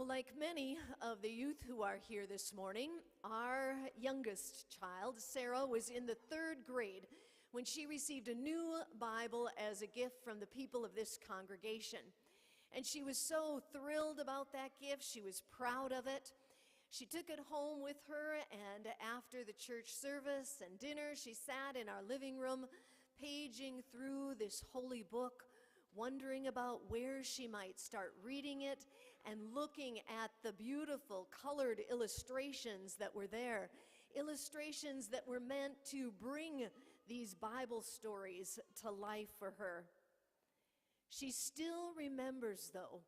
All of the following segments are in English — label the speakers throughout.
Speaker 1: Well, like many of the youth who are here this morning, our youngest child, Sarah, was in the 3rd grade when she received a new Bible as a gift from the people of this congregation. And she was so thrilled about that gift. She was proud of it. She took it home with her, and after the church service and dinner, she sat in our living room, paging through this holy book, wondering about where she might start reading it and looking at the beautiful colored illustrations that were there, illustrations that were meant to bring these Bible stories to life for her. She still remembers, though,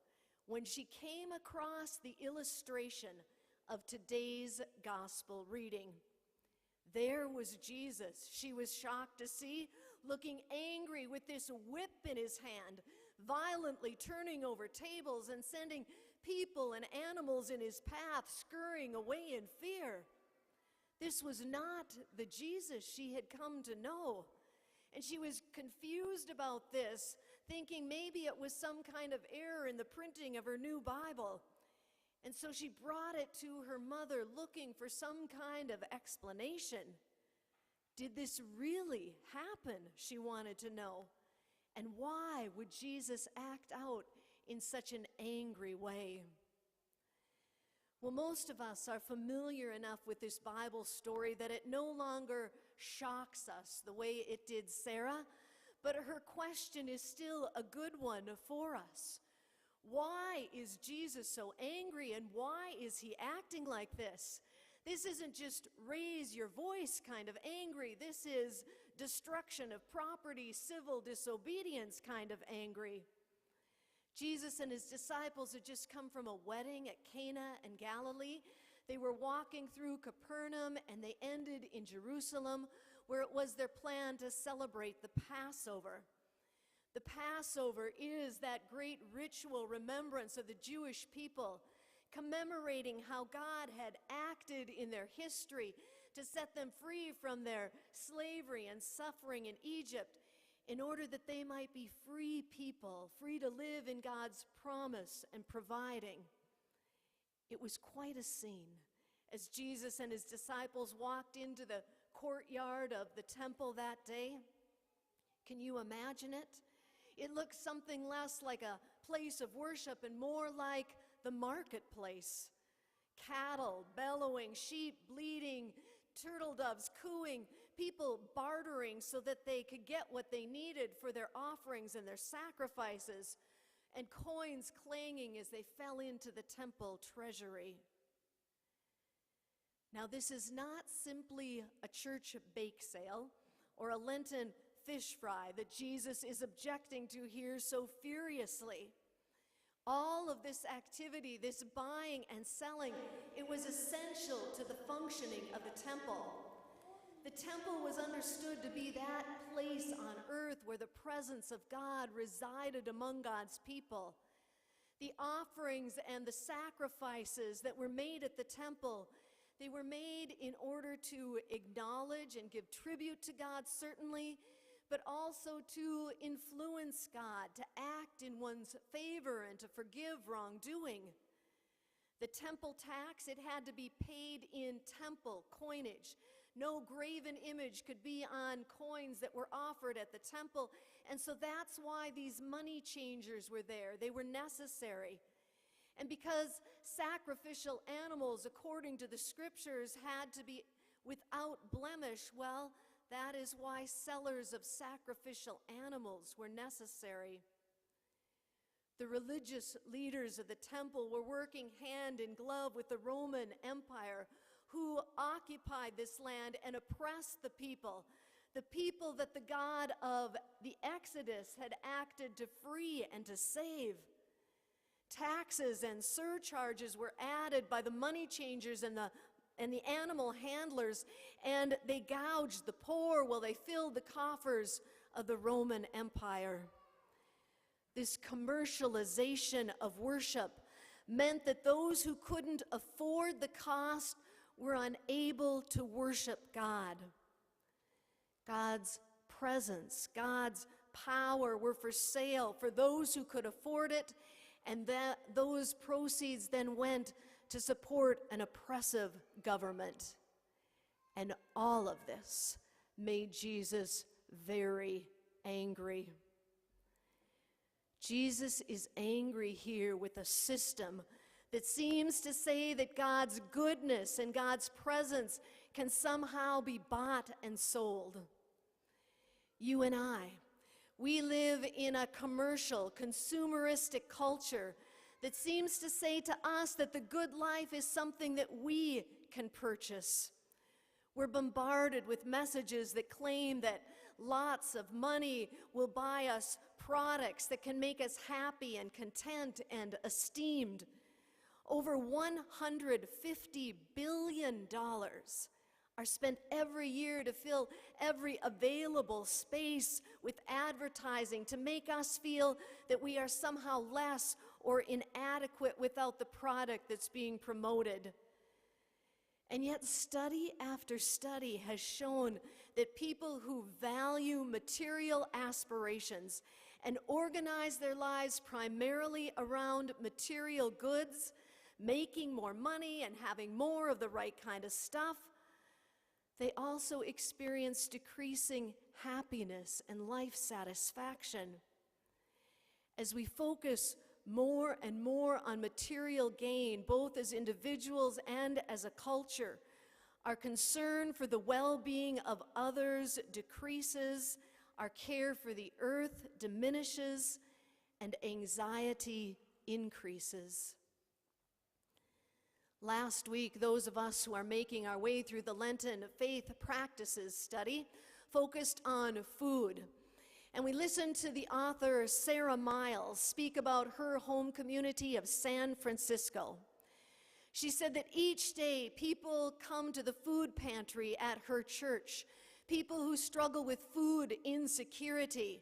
Speaker 1: when she came across the illustration of today's gospel reading. There was Jesus, she was shocked to see, looking angry with this whip in his hand, violently turning over tables and sending people and animals in his path scurrying away in fear. This was not the Jesus she had come to know. And she was confused about this, thinking maybe it was some kind of error in the printing of her new Bible. And so she brought it to her mother, looking for some kind of explanation. Did this really happen? She wanted to know. And why would Jesus act out in such an angry way? Well, most of us are familiar enough with this Bible story that it no longer shocks us the way it did Sarah, but her question is still a good one for us. Why is Jesus so angry, and why is he acting like this? This isn't just raise your voice kind of angry. This is destruction of property, civil disobedience kind of angry. Jesus and his disciples had just come from a wedding at Cana in Galilee. They were walking through Capernaum, and they ended in Jerusalem, where it was their plan to celebrate the Passover. The Passover is that great ritual remembrance of the Jewish people, commemorating how God had acted in their history to set them free from their slavery and suffering in Egypt, in order that they might be free people, free to live in God's promise and providing. It was quite a scene as Jesus and his disciples walked into the courtyard of the temple that day. Can you imagine it? It looked something less like a place of worship and more like the marketplace. Cattle bellowing, sheep bleating, turtle doves cooing, people bartering so that they could get what they needed for their offerings and their sacrifices, and coins clanging as they fell into the temple treasury. Now, this is not simply a church bake sale or a Lenten fish fry that Jesus is objecting to here so furiously. All of this activity, this buying and selling, it was essential to the functioning of the temple. The temple was understood to be that place on earth where the presence of God resided among God's people. The offerings and the sacrifices that were made at the temple, they were made in order to acknowledge and give tribute to God, certainly, but also to influence God, to act in one's favor and to forgive wrongdoing. The temple tax, it had to be paid in temple coinage. No graven image could be on coins that were offered at the temple, and so that's why these money changers were there. They were necessary. And because sacrificial animals, according to the scriptures, had to be without blemish, well, that is why sellers of sacrificial animals were necessary. The religious leaders of the temple were working hand in glove with the Roman Empire, who occupied this land and oppressed the people that the God of the Exodus had acted to free and to save. Taxes and surcharges were added by the money changers and the animal handlers, and they gouged the poor while they filled the coffers of the Roman Empire. This commercialization of worship meant that those who couldn't afford the cost were unable to worship God. God's presence, God's power were for sale for those who could afford it, and that those proceeds then went to support an oppressive government. And all of this made Jesus very angry. Jesus is angry here with a system that seems to say that God's goodness and God's presence can somehow be bought and sold. You and I, we live in a commercial, consumeristic culture that seems to say to us that the good life is something that we can purchase. We're bombarded with messages that claim that lots of money will buy us products that can make us happy and content and esteemed. Over $150 billion are spent every year to fill every available space with advertising to make us feel that we are somehow less or inadequate without the product that's being promoted. And yet study after study has shown that people who value material aspirations and organize their lives primarily around material goods, making more money and having more of the right kind of stuff, they also experience decreasing happiness and life satisfaction. As we focus more and more on material gain, both as individuals and as a culture, our concern for the well-being of others decreases, our care for the earth diminishes, and anxiety increases. Last week, those of us who are making our way through the Lenten Faith Practices study focused on food. And we listened to the author Sarah Miles speak about her home community of San Francisco. She said that each day people come to the food pantry at her church, people who struggle with food insecurity.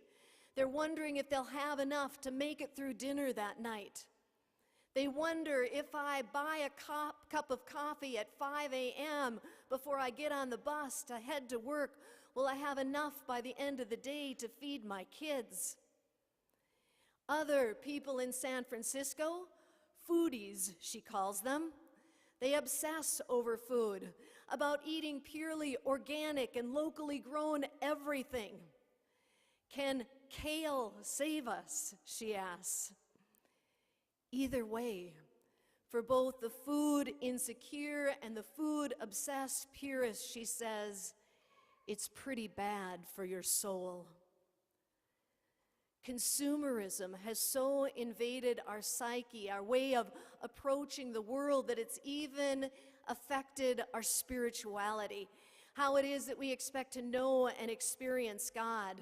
Speaker 1: They're wondering if they'll have enough to make it through dinner that night. They wonder, if I buy a cup of coffee at 5 a.m. before I get on the bus to head to work, will I have enough by the end of the day to feed my kids? Other people in San Francisco, foodies, she calls them, they obsess over food, about eating purely organic and locally grown everything. Can kale save us, she asks. Either way, for both the food insecure and the food obsessed purist, she says, it's pretty bad for your soul. Consumerism has so invaded our psyche, our way of approaching the world, that it's even affected our spirituality, how it is that we expect to know and experience God.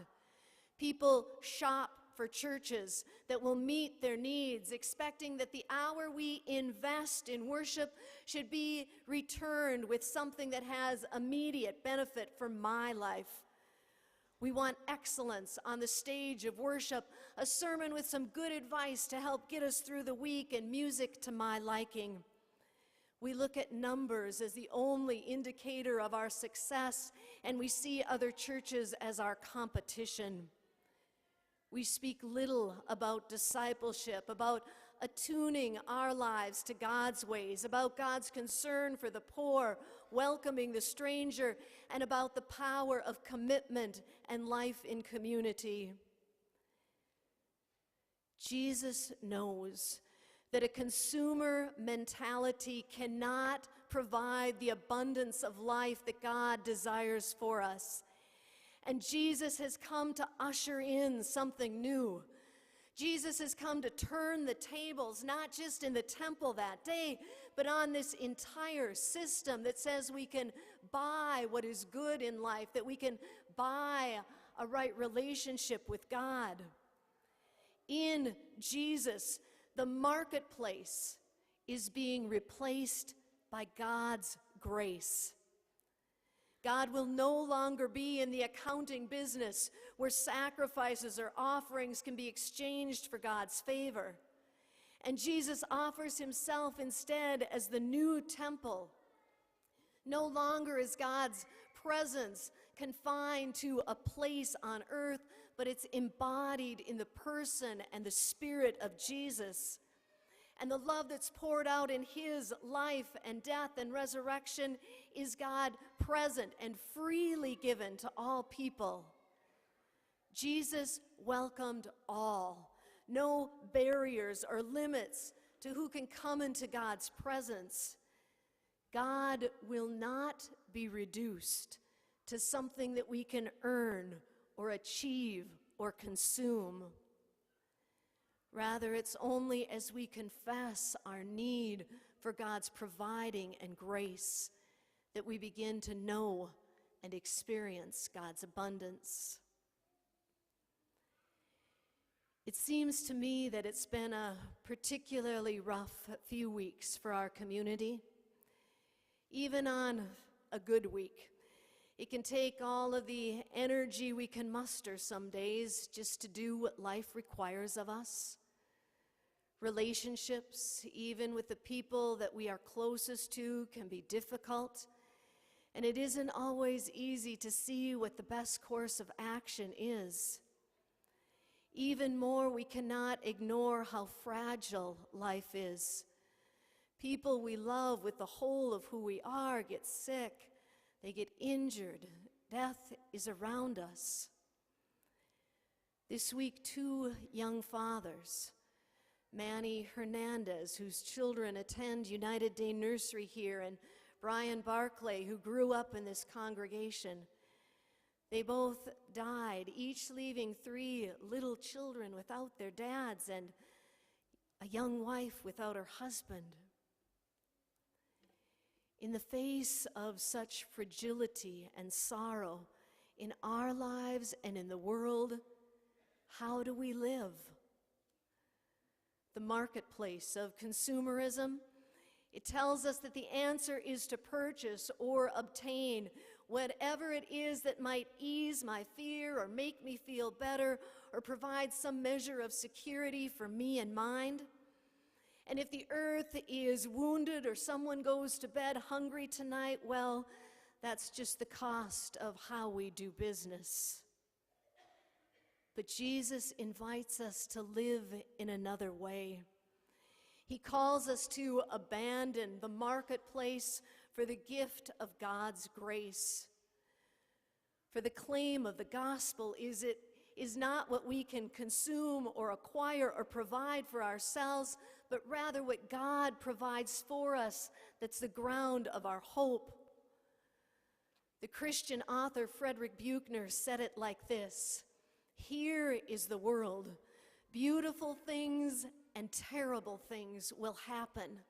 Speaker 1: People shop for churches that will meet their needs, expecting that the hour we invest in worship should be returned with something that has immediate benefit for my life. We want excellence on the stage of worship, a sermon with some good advice to help get us through the week, and music to my liking. We look at numbers as the only indicator of our success, and we see other churches as our competition. We speak little about discipleship, about attuning our lives to God's ways, about God's concern for the poor, welcoming the stranger, and about the power of commitment and life in community. Jesus knows that a consumer mentality cannot provide the abundance of life that God desires for us. And Jesus has come to usher in something new. Jesus has come to turn the tables, not just in the temple that day, but on this entire system that says we can buy what is good in life, that we can buy a right relationship with God. In Jesus, the marketplace is being replaced by God's grace. God will no longer be in the accounting business where sacrifices or offerings can be exchanged for God's favor. And Jesus offers himself instead as the new temple. No longer is God's presence confined to a place on earth, but it's embodied in the person and the spirit of Jesus. And the love that's poured out in his life and death and resurrection is God present and freely given to all people. Jesus welcomed all. No barriers or limits to who can come into God's presence. God will not be reduced to something that we can earn or achieve or consume. Rather, it's only as we confess our need for God's providing and grace that we begin to know and experience God's abundance. It seems to me that it's been a particularly rough few weeks for our community. Even on a good week, it can take all of the energy we can muster some days just to do what life requires of us. Relationships, even with the people that we are closest to, can be difficult, and it isn't always easy to see what the best course of action is. Even more, we cannot ignore how fragile life is. People we love with the whole of who we are get sick, they get injured. Death is around us. This week, 2 young fathers, Manny Hernandez, whose children attend United Day Nursery here, and Brian Barclay, who grew up in this congregation, they both died, each leaving 3 little children without their dads and a young wife without her husband. In the face of such fragility and sorrow in our lives and in the world, how do we live? The marketplace of consumerism, it tells us that the answer is to purchase or obtain whatever it is that might ease my fear or make me feel better or provide some measure of security for me and mine. And if the earth is wounded or someone goes to bed hungry tonight, well, that's just the cost of how we do business. But Jesus invites us to live in another way. He calls us to abandon the marketplace for the gift of God's grace. For the claim of the gospel is not what we can consume or acquire or provide for ourselves, but rather what God provides for us that's the ground of our hope. The Christian author Frederick Buechner said it like this: "Here is the world. Beautiful things and terrible things will happen.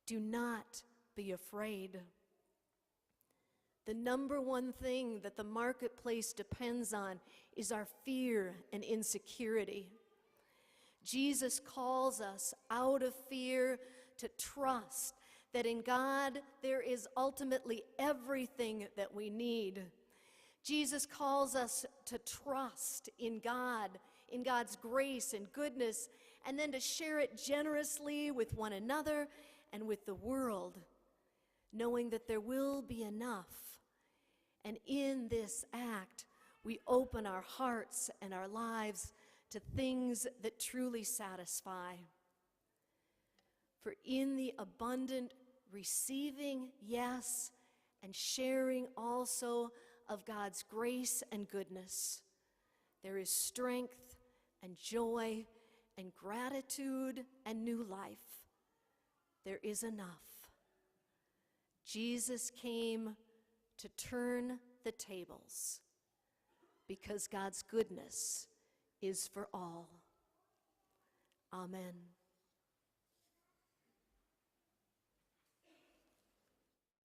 Speaker 1: Do not be afraid." The number one thing that the marketplace depends on is our fear and insecurity. Jesus calls us out of fear to trust that in God there is ultimately everything that we need. Jesus calls us to trust in God, in God's grace and goodness, and then to share it generously with one another and with the world, knowing that there will be enough. And in this act, we open our hearts and our lives to things that truly satisfy. For in the abundant receiving, yes, and sharing also of God's grace and goodness, there is strength and joy and gratitude and new life. There is enough. Jesus came to turn the tables because God's goodness is for all. Amen.